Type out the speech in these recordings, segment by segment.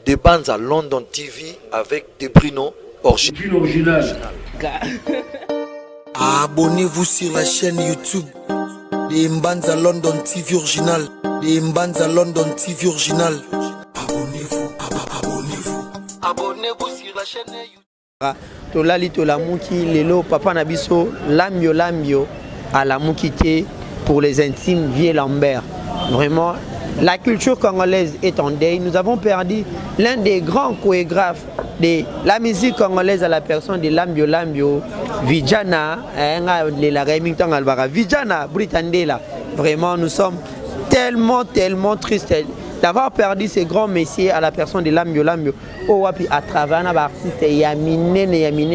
de Banza London TV avec des Bruno original. Abonnez-vous sur la chaîne YouTube de Mbanza London TV original. De Mbanza London TV original. Abonnez-vous, abonnez-vous sur la chaîne YouTube. Tolali tolamuki lelo papa nabiso lambio à la mukité pour les intimes Vieux Lambert. Vraiment, la culture congolaise est en deuil. Nous avons perdu l'un des grands chorégraphes de la musique congolaise à la personne de Lambio Vijana Vijana Britandela. Vraiment, nous sommes tellement tristes d'avoir perdu ces grands messieurs à la personne de Lambio à travers un artiste Yamine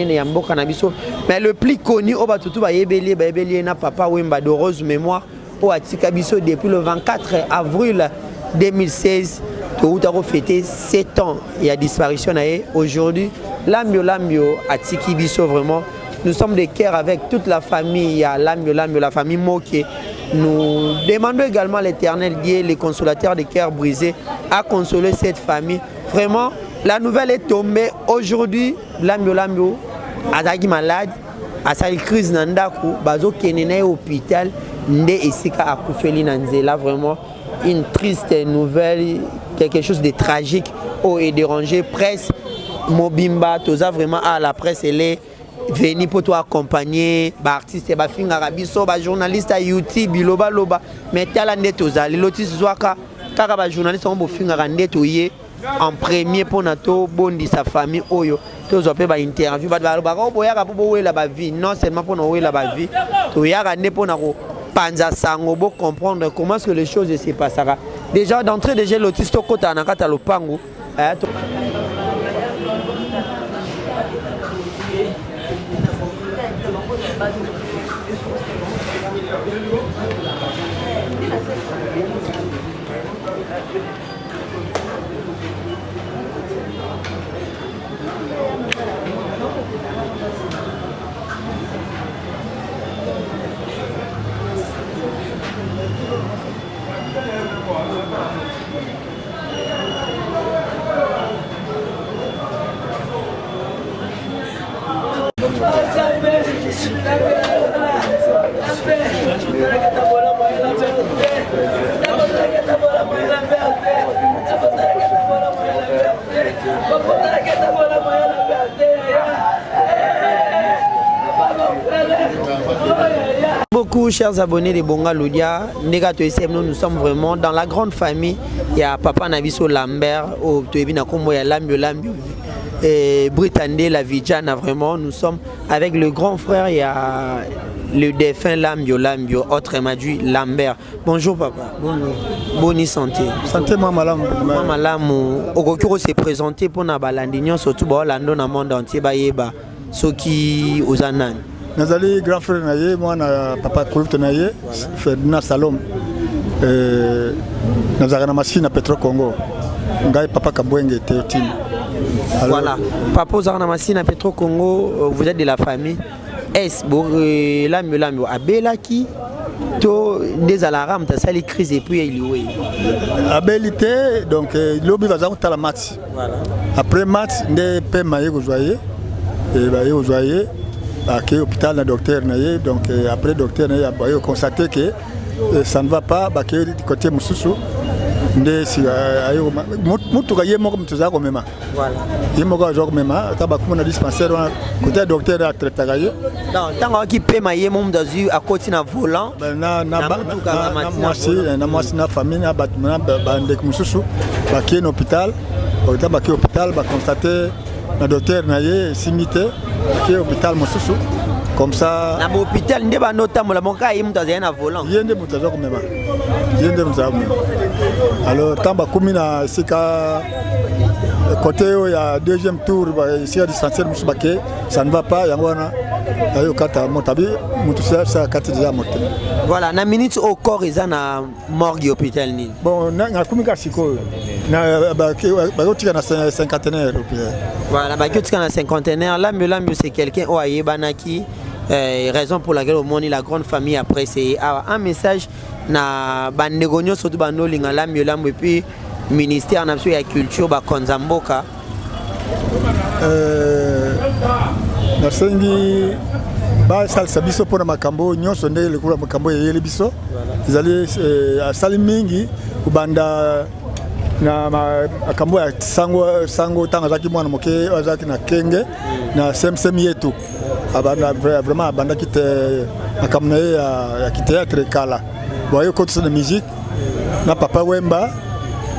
Yamboka Nabiso. Mais le plus connu au Batutu Bayebeli na papa Wemba de Rose Mémoire au Atikabiso depuis le 24 avril 2016. Tout a fêté 7 ans et a disparition. Aujourd'hui, Lambio Atikibiso vraiment. Nous sommes de cœur avec toute la famille. Il y a Lambio, la famille Moké. Nous demandons également à l'Éternel Dieu, les consolateurs de cœur brisés, à consoler cette famille. Vraiment, la nouvelle est tombée aujourd'hui. Lambio a malade, a sa crise nandaku, bazo kenene hôpital, nde esika akufeli nanzela. Vraiment une triste nouvelle, quelque chose de tragique et dérangé. Presse Mobimba, toza vraiment à la presse elle est venir pour toi accompagner artiste ba finga rabiso ba journaliste à YouTube loba mais tala ndeto za lotis zwaka kaka ba journaliste on bo finga ndeto ye en premier pour nato bondi sa famille oyo tozo pe ba interview ba ko boya ka bo wela ba vie non seulement pour no wela ba vie to ya rande pour na ko panza sango bo comprendre comment est-ce que les choses se passent déjà d'entrée déjà lotis to kota na kata lopango Beaucoup chers abonnés de Bonga Ludia, nous sommes vraiment dans la grande famille. Il y a Papa Nabiso Lambert, au Tuebina Kombo, il y a Lambio et Britandé, la Vijana, vraiment. Nous sommes avec le grand frère, il y a le défunt Lambio, autrement dit Lambert. Bonjour papa. Bonjour. Bonne santé. Santé maman Okokiro s'est présenté pour Nabalandignon, surtout dans le monde entier, Soki Ozanan. Nazali grand frère naye, moi na papa Kouloute naye, Ferdinand Salom. Nazali na machine à Petro Congo. Ngai papa Kabwenge Théotine. Voilà. Papa Zarna machine à Petro Congo, vous êtes de la famille. Est-ce que Lambio Abelaki to des alarmes ta sali crise et puis il est Abelité donc lobby va za la match. Voilà. Après match ndé pe maye ko joyer et ba yo joyer à l'hôpital le docteur naye donc après docteur naye a constaté que ça ne va pas bah que du côté Moussoussou ndé si ayo mutu ka yemo comme tuza ko mema voilà yemo ka jour mema ta ba kuma na dispensaire côté docteur a traité gaye non tango ki pe maye mom dazu à côté na volant na moi na famille na batuna ba ndek Moussoussou ba ki hôpital ba ki hôpital ba constaté le docteur naye simité qui est hôpital Moussoussou comme ça na hôpital ndé ba notamment la monka yim taza na volant yende mutaza ko mema yende mutaza alors tamba kumina sika côté il y a deuxième tour ici à dispensaire Moussoubaké ça ne va pas yangwana ayo kata motabi mutusa sa kati déjà morte voilà na minute au corps na morgue hôpital ni bon na kumika siko na ba tika na cinquantenaire voilà ba tika na cinquantenaire Lambio c'est quelqu'un au ayebanaki raison pour laquelle au monde la grande famille après c'est un message na bandegonyo surtout banolinga Lambio et puis ministère na biso ya culture bakonza mboka. Nasengi basalisa biso mpona makambo nyonso nde lekula makambo eyeli biso ezali asali mingi kubanda na makambo ya sango ntango azalaki mwana moke azalaki na kenge na semsem yetu vraiment abandaki te makambo na ye ya kiteatre kala boye kotisa na musique na papa Wemba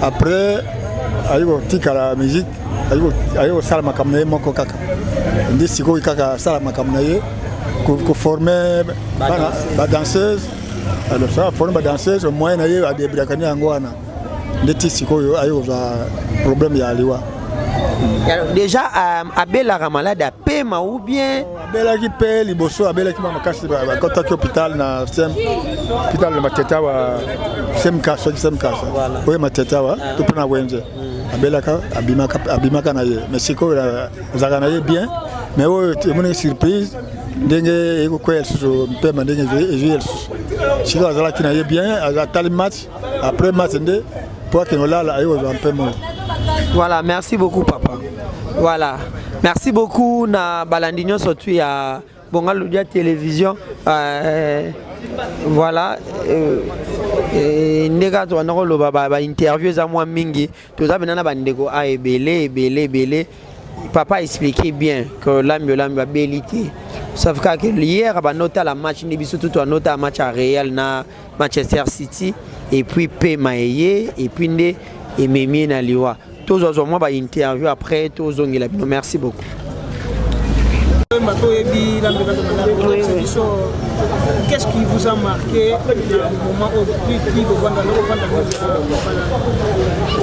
après ayi kotikala musique ayi kosala makambo na ye moko kaka ndi sikoyo kaka asala makambo na ye koforme badanseuse alors ça forme badanseuse moyen na ye adebrakani yango wana ndeti sikoyo ayi kozwa problème ya aliwa. Déjà abelaka malade apema ou bien abelaki mpe liboso abelaki makasi bakotaki hôpital na hôpital na Mateta wa semkasa oyo Mateta wa to mpona wenze abelaka abimaka na ye mais sikoyo azalaka na ye bien mais oyo emonaki surprise ndenge ekokwela lisusu mpema ndenge ezwi lisusu sikoyo azalaki na ye bien atali match après match nde po akende olala ayi kozwa mpema. Voilà, merci beaucoup papa. Voilà, merci beaucoup na balandinyo surtout ya Bonga Ludia télévision. Voilà, ndeka to na lo ba interview za moi mingi. To za benana bandeko a ebele. Papa expliquait bien que l'ambio abilité. Sauf que hier ba nota la match ni biso tout nota match à Real na Manchester City et puis Pemaye et puis ndé et Memi na Liwa. Tous aux moi ba interview après tous ongela bino. Merci beaucoup. Qu'est-ce qui vous a marqué au moment où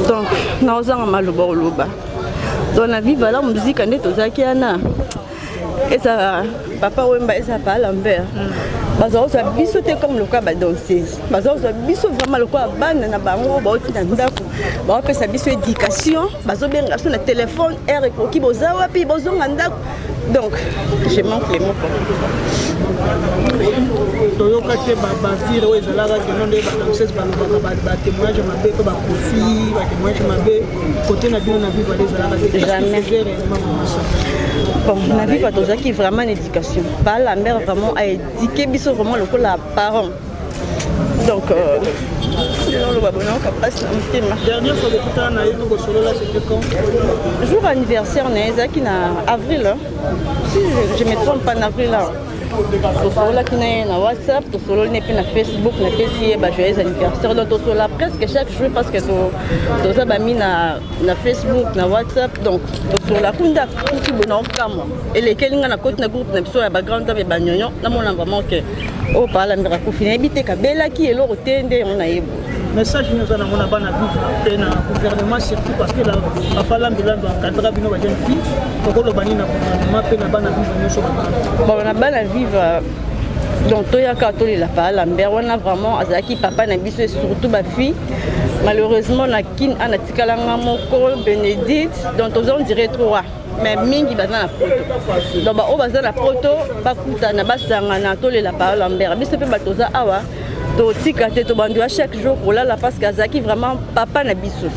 donc naozanga maloba oloba donc na viva la musique ande tozaki ana esa papa Wemba esa pa Lambert bazo so biso te comme le cas ba danseuse bazo so biso vraiment le cas bana na bango ba oti na ndako ba pesa biso éducation bazo benga so na téléphone air ko ki boza wapi bozo ndako donc je manque les mots. Toyoka te ba vire ouais zalaka que non de ba danseuse ba témoignage mabe ko ba kofi ba témoignage mabe côté na bino na vivre les zalaka jamais. Bon, na vivre tozaki vraiment une éducation. Pas la mère vraiment a éduqué biso vraiment le coup la parent. Donc dernière fois que tu as eu le solo là c'était quand? Jour anniversaire Nezaki na avril. Si je me trompe pas en avril là. Tosolo qui est na WhatsApp, tosolo n'est pas na Facebook, na PC, bah joyeux anniversaire. Donc tosolo presque chaque jour parce que toza ba mis na Facebook, na WhatsApp. Donc tosolo kunda kuti bona okamo. Et lesquels nga na côté na groupe na biso ya ba grande dame ba nyonyo, na mona vraiment que o pa la mira ko fina ebité kabela ki elo rotende on a yebo. Message nous en avons bana vivre na gouvernement surtout parce que la papa Lambilando encadra bino ba jeune fille ko lo bani na gouvernement pe na bana vivre nyoso ba bon na bana vivre donc toyaka to la pa Lambert on a vraiment azaki papa na biso et surtout ba fille malheureusement na kin ana tikalanga moko Bénédicte donc on dirait trois mais mingi baza na proto donc ba o baza na proto bakuta na basanga na to la pa Lambert biso pe batoza awa tika te to bandi à chaque jour pour là parce qu'azaki vraiment papa na biso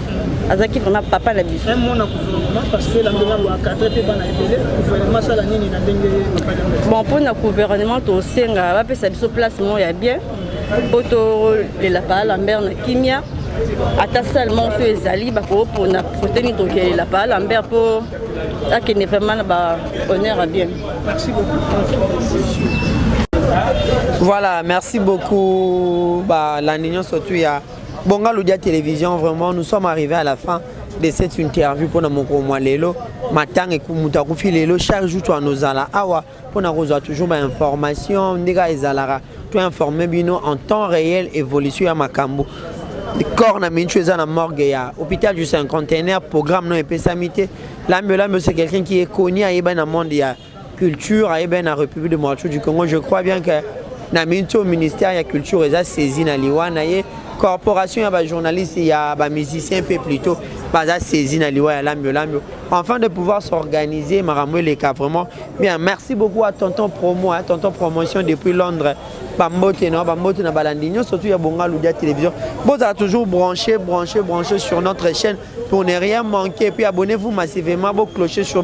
azaki vraiment papa na biso un mot na gouvernement parce que la ndela wa cadre pe bana ebele gouvernement sala nini na ndenge bon pour na gouvernement to senga ba pesa biso place mo ya bien poto la pa Lambert na kimia ata seulement so ezali ba ko pour na protéine to ke la pa Lambert pour akene vraiment ba honneur à bien. Merci beaucoup. Voilà, merci beaucoup. L'Anignon surtout, il y a Bonga Ludia télévision. Vraiment, nous sommes arrivés à la fin de cette interview pour nous montrer lelo. Matang et Kumuta Kufi lelo. Chaque jour, tu as nos ala awa pour nous avoir toujours des informations. Nega ezalara, tu es informé bino en temps réel évolution à Makambo. Le corps n'a mis chose à la morgue ya hôpital du cinquantenaire programme non épaissamité. L'ambulance c'est quelqu'un qui est connu à Eben monde ya culture à Eben en République démocratique du Congo. Je crois bien que na minto ministère ya culture eza saisi na liwana ye corporation ya ba journaliste ya ba musicien peu plutôt baza saisi na liwa ya lambio lambio afin de pouvoir s'organiser maramwe les cas vraiment bien. Merci beaucoup à tonton promo, à tonton promotion depuis Londres. Bambote na balandinho surtout ya bonga Loudia télévision. Vous avez toujours branché sur notre chaîne pour ne rien manquer. Puis abonnez-vous massivement, vous clochez sur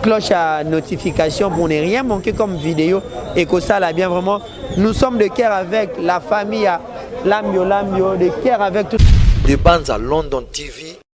cloche à notification pour ne rien manquer comme vidéo et que ça là bien vraiment. Nous sommes de cœur avec la famille à Lambio, de cœur avec tout. De Banza London TV.